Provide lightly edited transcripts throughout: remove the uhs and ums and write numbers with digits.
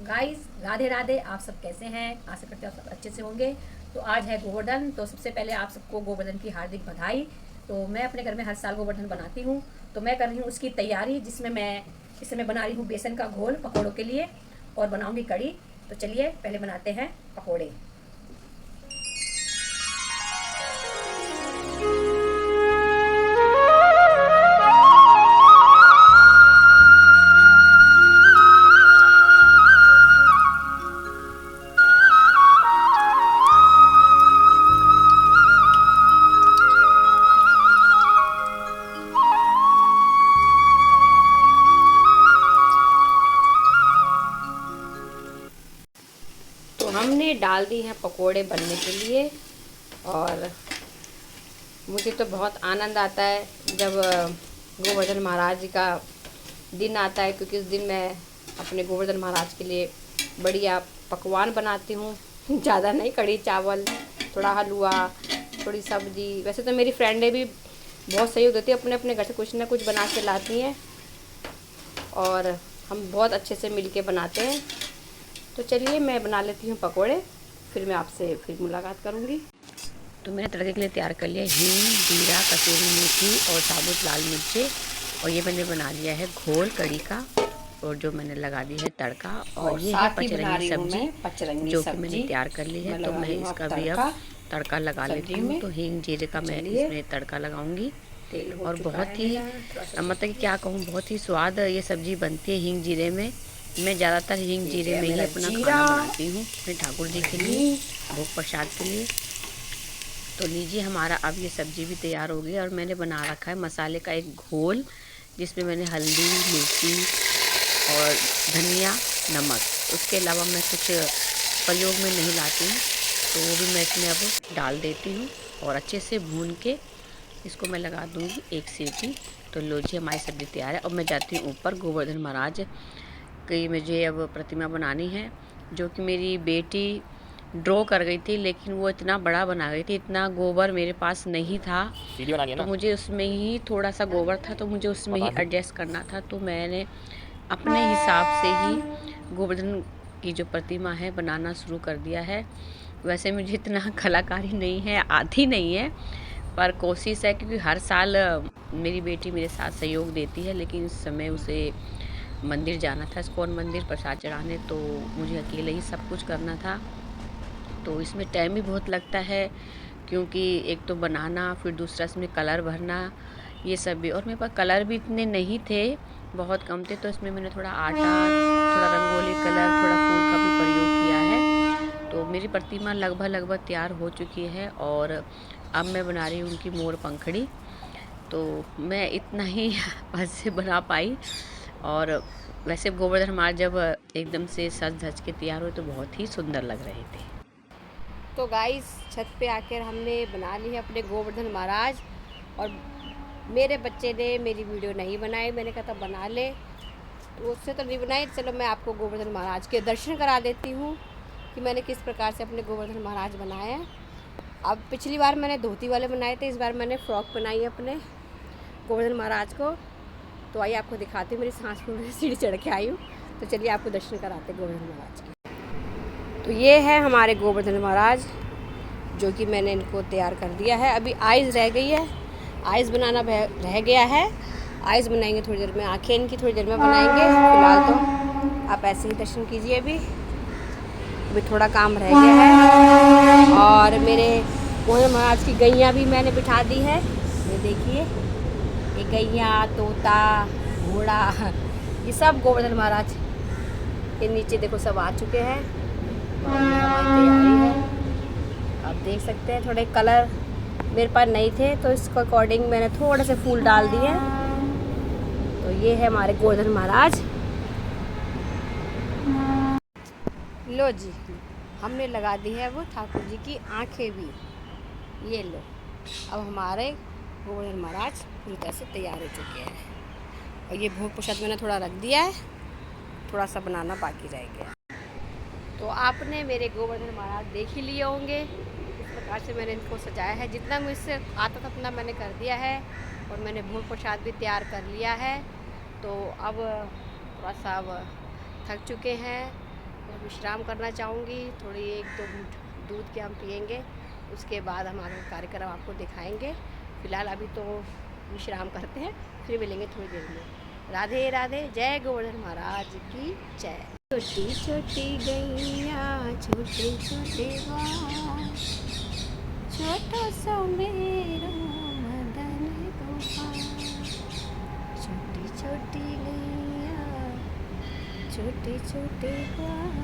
Guys, Radhe Radhe. आप सब कैसे हैं? आशा करते हैं आप सब अच्छे से होंगे। तो आज है गोवर्धन, तो सबसे पहले आप सबको गोवर्धन की हार्दिक बधाई। तो मैं अपने घर में हर साल गोवर्धन बनाती हूँ, तो मैं कर रही हूँ उसकी तैयारी, जिसमें मैं इस समय बना रही हूँ बेसन का घोल पकौड़ों के लिए और बनाऊँगी कड़ी। तो चलिए पहले बनाते हैं पकौड़े। तो हमने डाल दी हैं पकोड़े बनने के लिए, और मुझे तो बहुत आनंद आता है जब गोवर्धन महाराज जी का दिन आता है, क्योंकि उस दिन मैं अपने गोवर्धन महाराज के लिए बढ़िया पकवान बनाती हूँ। ज़्यादा नहीं, कढ़ी चावल, थोड़ा हलवा, थोड़ी सब्जी। वैसे तो मेरी फ्रेंडें भी बहुत सहयोग देती है, अपने अपने घर से कुछ ना कुछ बना के लाती हैं और हम बहुत अच्छे से मिल के बनाते हैं। तो चलिए मैं बना लेती हूँ पकोड़े, फिर मैं आपसे फिर मुलाकात करूँगी। तो मैंने तड़के के लिए तैयार कर लिया हींग, जीरा, कसूरी मेथी और साबुत लाल मिर्चे, और ये मैंने बना लिया है घोल कड़ी का, और जो मैंने लगा दी है तड़का। और ये है पचरंगी सब्जी जो कि मैंने तैयार कर ली है। तो मैं इसका भी अब तड़का लगा लेती हूँ। तो हींग जीरे का मैं इसमें तड़का लगाऊंगी, और बहुत ही मतलब कि क्या कहूँ, बहुत ही स्वाद ये सब्जी बनती है हींग जीरे में। मैं ज़्यादातर हींग जीरे में ही अपना खाना बनाती हूँ अपने ठाकुर जी के लिए, भोग प्रसाद के लिए। तो लीजिए, हमारा अब ये सब्ज़ी भी तैयार हो गई, और मैंने बना रखा है मसाले का एक घोल, जिसमें मैंने हल्दी, मिर्ची और धनिया, नमक, उसके अलावा मैं कुछ प्रयोग में नहीं लाती हूँ, तो वो भी मैं इसमें अब डाल देती हूँ और अच्छे से भून के इसको मैं लगा दूँगी एक सीटी। तो लीजिए, हमारी सब्ज़ी तैयार है। अब मैं जाती हूँ ऊपर गोवर्धन महाराज की मुझे अब प्रतिमा बनानी है, जो कि मेरी बेटी ड्रॉ कर गई थी, लेकिन वो इतना बड़ा बना गई थी, इतना गोबर मेरे पास नहीं था। तो मुझे उसमें ही थोड़ा सा गोबर था, तो मुझे उसमें ही एडजस्ट करना था। तो मैंने अपने हिसाब से ही गोवर्धन की जो प्रतिमा है बनाना शुरू कर दिया है। वैसे मुझे इतना कलाकारी नहीं है, आती नहीं है, पर कोशिश है, क्योंकि हर साल मेरी बेटी मेरे साथ सहयोग देती है, लेकिन इस समय उसे मंदिर जाना था, इस्कॉन मंदिर प्रसाद चढ़ाने, तो मुझे अकेले ही सब कुछ करना था। तो इसमें टाइम भी बहुत लगता है, क्योंकि एक तो बनाना, फिर दूसरा इसमें कलर भरना, ये सब भी। और मेरे पास कलर भी इतने नहीं थे, बहुत कम थे, तो इसमें मैंने थोड़ा आटा, थोड़ा रंगोली कलर, थोड़ा फूल का भी प्रयोग किया है। तो मेरी प्रतिमा लगभग तैयार हो चुकी है, और अब मैं बना रही हूँ उनकी मोर पंखड़ी। तो मैं इतना ही आज से बना पाई। और वैसे गोवर्धन महाराज जब एकदम से सज धज के तैयार हुए तो बहुत ही सुंदर लग रहे थे। तो गाइस, छत पे आकर हमने बना ली है अपने गोवर्धन महाराज, और मेरे बच्चे ने मेरी वीडियो नहीं बनाई। मैंने कहा था बना ले, तो उससे तो नहीं बनाई। चलो मैं आपको गोवर्धन महाराज के दर्शन करा देती हूँ कि मैंने किस प्रकार से अपने गोवर्धन महाराज बनाए हैं। अब पिछली बार मैंने धोती वाले बनाए थे, इस बार मैंने फ्रॉक बनाई है अपने गोवर्धन महाराज को। तो आइए आपको दिखाती हूँ, मेरी सांस फूल रही, सीढ़ी चढ़ के आई हूँ। तो चलिए आपको दर्शन कराते गोवर्धन महाराज के। तो ये है हमारे गोवर्धन महाराज, जो कि मैंने इनको तैयार कर दिया है। अभी आइज़ रह गई है, आइज़ बनाना रह गया है। आइज़ बनाएंगे थोड़ी देर में, आँखें इनकी थोड़ी देर में बनाएंगे। फिलहाल तो आप ऐसे ही दर्शन कीजिए। अभी थोड़ा काम रह गया है। और मेरे गोवर्धन महाराज की गैया भी मैंने बिठा दी है, ये देखिए, ये गैया, तोता, घोड़ा, ये सब गोवर्धन महाराज के नीचे देखो सब आ चुके हैं, और हमारी तैयारी है। आप देख सकते हैं, थोड़े कलर मेरे पास नहीं थे, तो इसके अकॉर्डिंग मैंने थोड़े से फूल डाल दिए। तो ये है हमारे गोवर्धन महाराज। लो जी, हमने लगा दी है वो ठाकुर जी की आंखें भी, ये लो। अब हमारे गोवर्धन महाराज पूरी तरह से तैयार हो चुके हैं, और ये भोग प्रसाद मैंने थोड़ा रख दिया है, थोड़ा सा बनाना बाकी रह गया। तो आपने मेरे गोवर्धन महाराज देख ही लिए होंगे, इस प्रकार से मैंने इनको सजाया है। जितना मुझसे आता था उतना मैंने कर दिया है, और मैंने भोग प्रसाद भी तैयार कर लिया है। तो अब थोड़ा सा अब थक चुके हैं, मैं विश्राम करना चाहूँगी। थोड़ी 1-2 घूंट दूध के हम पियेंगे, उसके बाद हम आगे कार्यक्रम आपको दिखाएंगे। फ़िलहाल अभी तो विश्राम करते हैं, फिर मिलेंगे थोड़ी देर में। राधे राधे, जय गोवर्धन महाराज की जय। छोटी छोटी गैया छोटे छोटे बाल, छोटा सा मेरा मदन गोपाल। छोटी छोटी गैया छोटे छोटे बाल,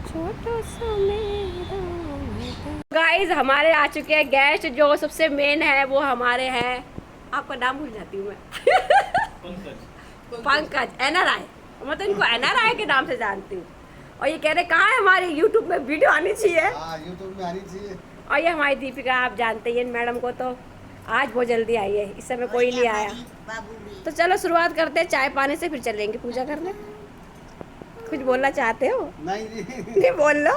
छोटा सा मेरा मदन। गाइस हमारे आ चुके हैं गेस्ट, जो सबसे मेन है वो हमारे हैं, आपका नाम भूल जाती हूँ मैं, पंकज NRI, मैं तो इनको NRI के नाम से जानती हूँ। और ये कह रहे कहाँ है हमारी यूट्यूब में वीडियो आनी चाहिए। यूट्यूब में आनी चाहिए। और ये हमारी दीपिका, आप जानते हैं मैडम को, तो आज बहुत जल्दी आई है, इस समय कोई नहीं आया। तो चलो शुरुआत करते हैं चाय पानी से, फिर चलेंगे पूजा करने। कुछ बोलना चाहते हो? नहीं बोल लो,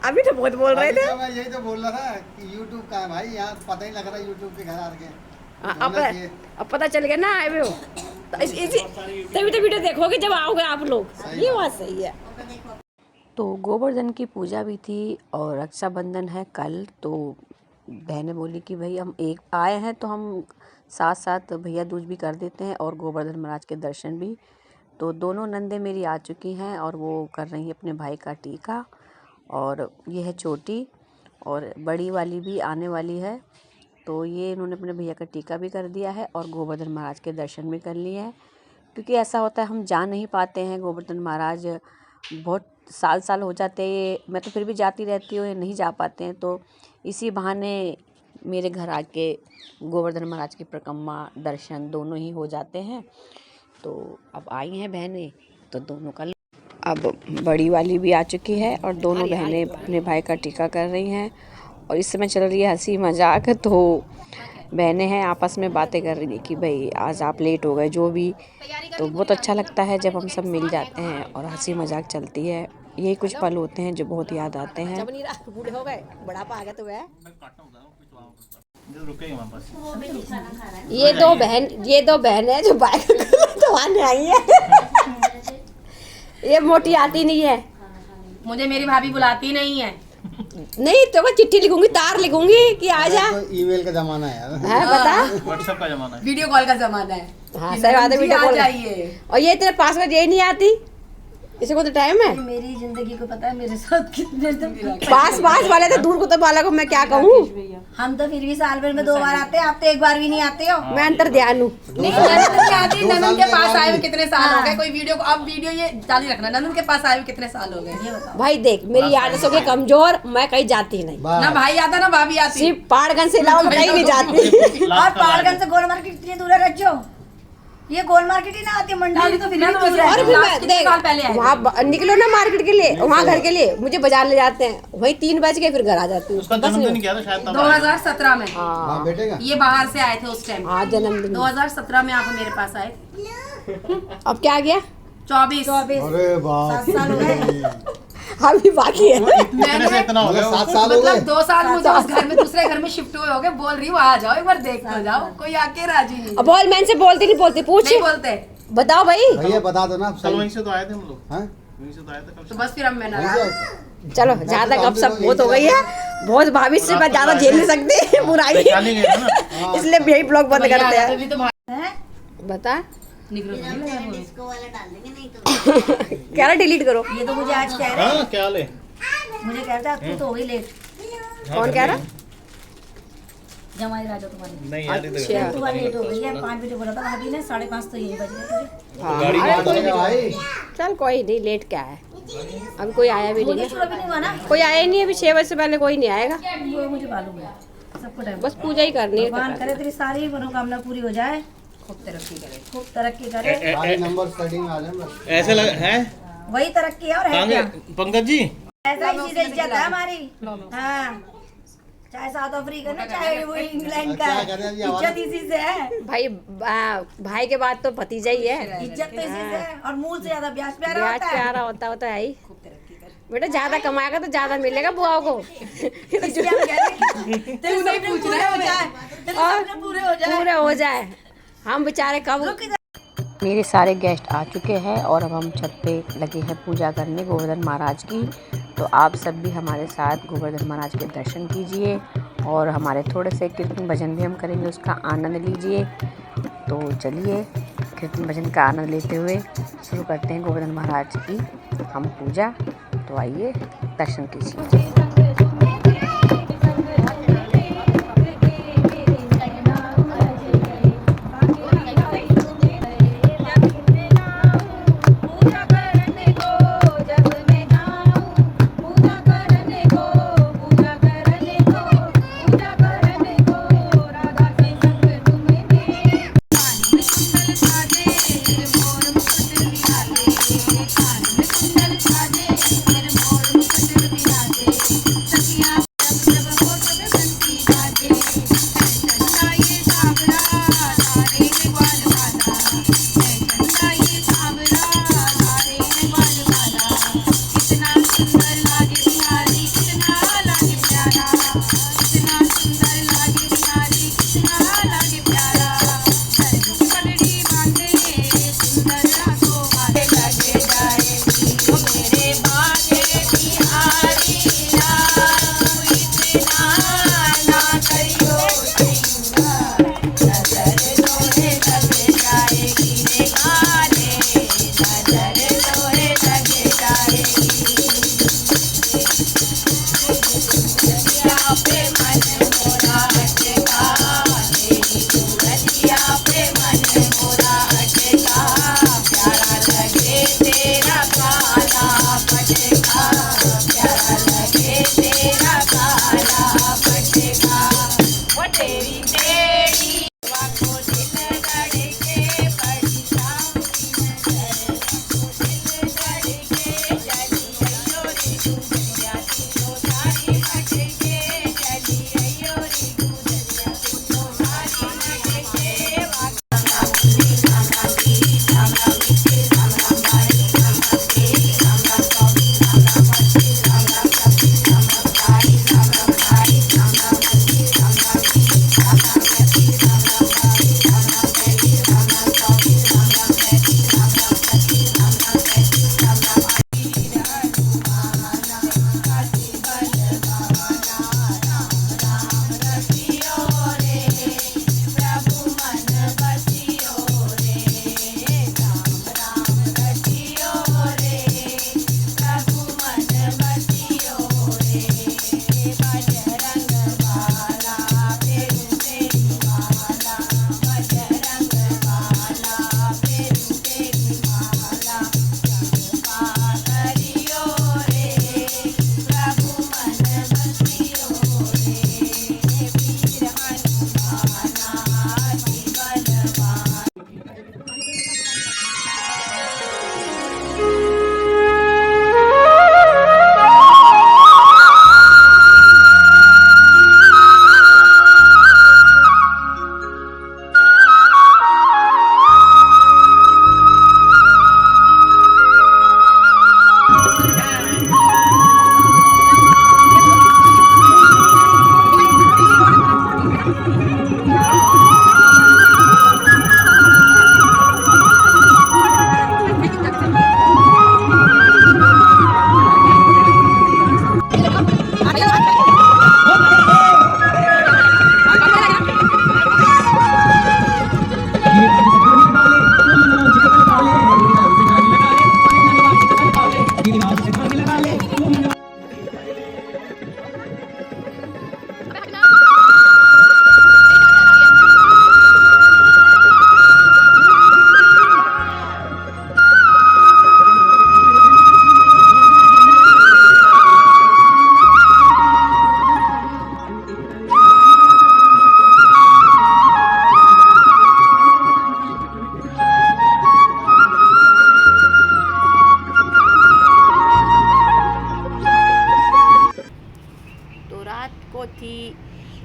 अभी तो बहुत बोल रहे थे। मैं यही तो बोल रहा था कि यूट्यूब का है भाई, यहाँ पता ही लग रहा है यूट्यूब के घर आ गए। अब पता चल गया ना आए हुए हो, तो तभी तो वीडियो देखोगे जब आओगे आप लोग। ये बात सही है। तो गोवर्धन की पूजा भी थी और रक्षाबंधन है कल, तो बहनें बोली कि भाई हम एक आए हैं तो हम साथ साथ भैया दूज भी कर देते हैं और गोवर्धन महाराज के दर्शन भी। तो दोनों नंदे मेरी आ चुकी हैं और वो कर रही हैं अपने भाई का टीका, और ये है छोटी, और बड़ी वाली भी आने वाली है। तो ये इन्होंने अपने भैया का टीका भी कर दिया है और गोवर्धन महाराज के दर्शन भी कर लिए हैं। क्योंकि ऐसा होता है हम जा नहीं पाते हैं गोवर्धन महाराज, बहुत साल हो जाते हैं, मैं तो फिर भी जाती रहती हूँ, नहीं जा पाते हैं। तो इसी बहाने मेरे घर आके गोवर्धन महाराज की परिक्रमा दर्शन दोनों ही हो जाते हैं। तो अब आई हैं बहनें, तो दोनों का अब बड़ी वाली भी आ चुकी है और दोनों बहनें अपने भाई का टीका कर रही हैं। और इस समय चल रही है हंसी मजाक, तो बहनें हैं आपस में बातें कर रही हैं कि भाई आज आप लेट हो गए जो भी। तो बहुत अच्छा लगता है जब हम सब मिल जाते हैं और हंसी मजाक चलती है। यही कुछ पल होते हैं जो बहुत याद आते हैं। बूढ़े हो गए, बुढ़ापा आ गया तो है। ये दो बहन है जो बाइक तो आने आई है। ये मोटी आती नहीं है, मुझे मेरी भाभी बुलाती नहीं है। नहीं तो मैं चिट्ठी लिखूंगी, तार लिखूंगी कि आ जा। तो ईमेल का जमाना है यार। है पता, व्हाट्सएप का जमाना है, वीडियो कॉल का जमाना है। हाँ सही बात है, वीडियो कॉल चाहिए। और ये तेरे पासवर्ड यही नहीं आती, इसे को तो टाइम है। मेरी जिंदगी को पता है मेरे साथ कितने पास वाले तो दूर को तो वाला को मैं क्या कहूँ। हम तो फिर भी साल भर में 2 बार आते हैं, आप तो 1 बार भी नहीं आते हो। मैं अंतर ध्यान हूँ। नहीं ननद आती, ननद के पास आए हुए कितने साल हो गए। कोई वीडियो को अब वीडियो ये जारी रखना, ननद के पास आए हुए कितने साल हो गए ये बताओ। भाई देख मेरी आदत हो गई कमजोर, मैं कहीं जाती नहीं, ना भाई आता ना भाभी आती। सिर्फ पहाड़गंज से अलावा मैं कहीं नहीं जाती। और पहाड़गंज से गोल मार्केट कितनी दूर है रखो, ये गोल मार्केट ही ना आती, मंडाली तो फिर और फिर मैं देख वहाँ निकलो ना मार्केट के लिए, वहाँ घर के लिए मुझे बाजार ले जाते हैं, वही 3 बज के फिर घर आ जाती हूँ। उसका जन्मदिन क्या था शायद 2017 में। हाँ बेटे का ये बाहर से आए थे उस टाइम। हाँ जन्मदिन 2017 में आप मेरे पास आए। अब क्या आ गया 24 अरे बाप 7 साल हो गए। अभी बाकी है। इतने से इतना हो गया। 7 साल हो गए। मतलब 2 साल मुझे उस घर में दूसरे घर में शिफ्ट हुए हो गए। बोल रही हूँ आ जाओ एक बार देख कर जाओ, कोई आके राजी नहीं। अब बोल मैंने से बोलती नहीं बोलती, पूछ नहीं बोलते। बताओ भाई। भैया बता दो ना। कल वहीं से तो आए थे हम लोग, हैं? वहीं से तो आए थे कल। तो बस फिर अब मैं नाराज। चलो ज्यादा गपशप बहुत हो गई है, बहुत भविष्य से मैं ज्यादा झेल नहीं सकती बुराई, निकाली गई है ना। इसलिए यही ब्लॉग बंद करते हैं। अभी तो हैं बता निकलो डिस्को वाला डाल देंगे नहीं तो। कह रहा डिलीट करो। ये तो मुझे आज कह रहे हाँ क्या ले, मुझे कह रहा तू तो हो गई लेट। कौन कह रहा? जमाई राजा तुम्हारी नहीं यार अच्छा। तू लेट हो गई है। 5 बजे बोला था भाभी ने, 5:30 तो यही बज गए तुझे। हाँ, गाड़ी अरे में कोई- भाई चल कोई नहीं, लेट क्या है, अभी कोई आया भी नहीं मुझे है। शुरू भी नहीं हुआ ना, कोई आया ही नहीं, अभी 6 बजे से पहले कोई नहीं आएगा। वो मुझे मालूम है सबको टाइम। बस पूजा ही करनी है। भगवान करे तेरी सारी मनोकामना पूरी हो जाए, खूब तरक्की करे, खूब तरक्की करे। भाई नंबर स्टार्टिंग आ जाए बस। ऐसे लग है वही तरक्की है और है क्या। पंकज जी, ऐसा ही चीज इज्जत है हमारी। हाँ चाहे साउथ अफ्रीका ना चाहे वो इंग्लैंड का, क्या कर रहे हैं जी हमारा? इज्जत इसी से है। भाई भाई के बाद तो भतीजा ही है। इज्जत तो इसी से है और मूल से ज्यादा ब्याज प्यारा ब्याज होता है। प्यारा होता है ही। बेटा ज्यादा कमाएगा तो ज्यादा मिलेगा बुआओं को। इसलिए हम कह रहे हैं कि तेरे सपने पूरे हो जाए, तेरे सपने पूरे हो जाए। पूरे हो जाए, हम बेचारे कब मेरे सारे गेस्ट आ चुके हैं और अब हम छत पे लगे हैं पूजा करने गोवर्धन महाराज की। तो आप सब भी हमारे साथ गोवर्धन महाराज के दर्शन कीजिए और हमारे थोड़े से कीर्तन भजन भी हम करेंगे, उसका आनंद लीजिए। तो चलिए कीर्तन भजन का आनंद लेते हुए शुरू करते हैं गोवर्धन महाराज की हम पूजा। तो आइए दर्शन कीजिए।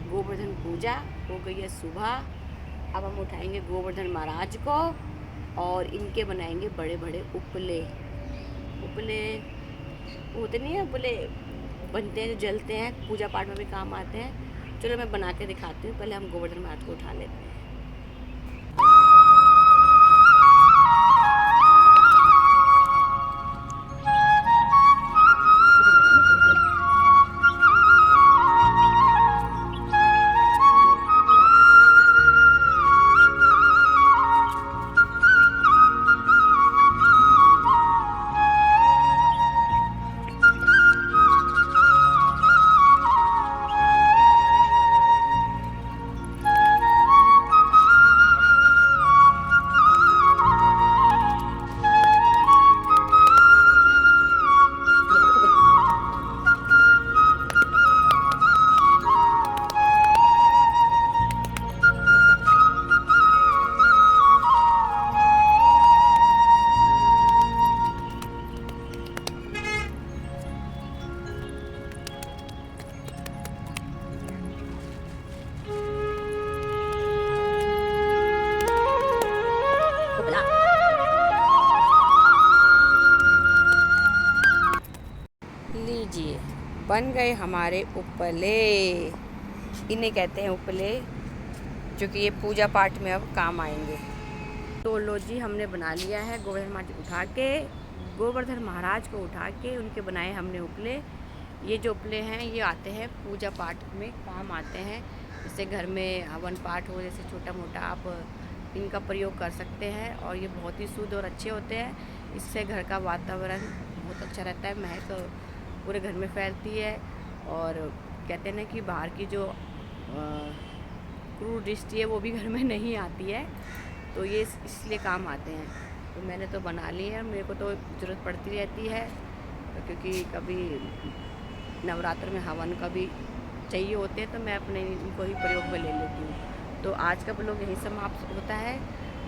गोवर्धन पूजा हो गई है सुबह। अब हम उठाएंगे गोवर्धन महाराज को और इनके बनाएंगे बड़े बड़े उपले। उपले होते नहीं है, उपले बनते हैं जो जलते हैं, पूजा पाठ में भी काम आते हैं। चलो मैं बना के दिखाती हूँ। पहले हम गोवर्धन महाराज को उठा लेते हैं। बन गए हमारे उपले। इन्हें कहते हैं उपले, जो कि ये पूजा पाठ में अब काम आएंगे। तो लो जी, हमने बना लिया है गोवर्धन महाराज को उठा के उनके बनाए हमने उपले। ये जो उपले हैं ये आते हैं पूजा पाठ में काम आते हैं। जैसे घर में हवन पाठ हो, जैसे छोटा मोटा, आप इनका प्रयोग कर सकते हैं। और ये बहुत ही शुद्ध और अच्छे होते हैं। इससे घर का वातावरण बहुत अच्छा रहता है, महक पूरे घर में फैलती है। और कहते हैं ना कि बाहर की जो क्रूर दृष्टि है वो भी घर में नहीं आती है। तो ये इसलिए काम आते हैं। तो मैंने तो बना ली है, मेरे को तो ज़रूरत पड़ती रहती है, क्योंकि कभी नवरात्र में हवन का भी चाहिए होते हैं, तो मैं अपने इनको ही प्रयोग में ले लेती हूँ। तो आज का ब्लॉग यहीं समाप्त होता है।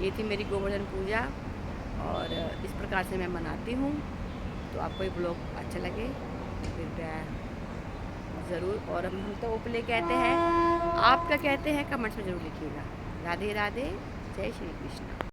ये थी मेरी गोवर्धन पूजा और इस प्रकार से मैं मनाती हूँ। तो आपको ये ब्लॉग अच्छा लगे फिर ज़रूर, और हम तो उपले कहते हैं, आप क्या कहते हैं कमेंट्स में ज़रूर लिखिएगा। राधे राधे, जय श्री कृष्ण।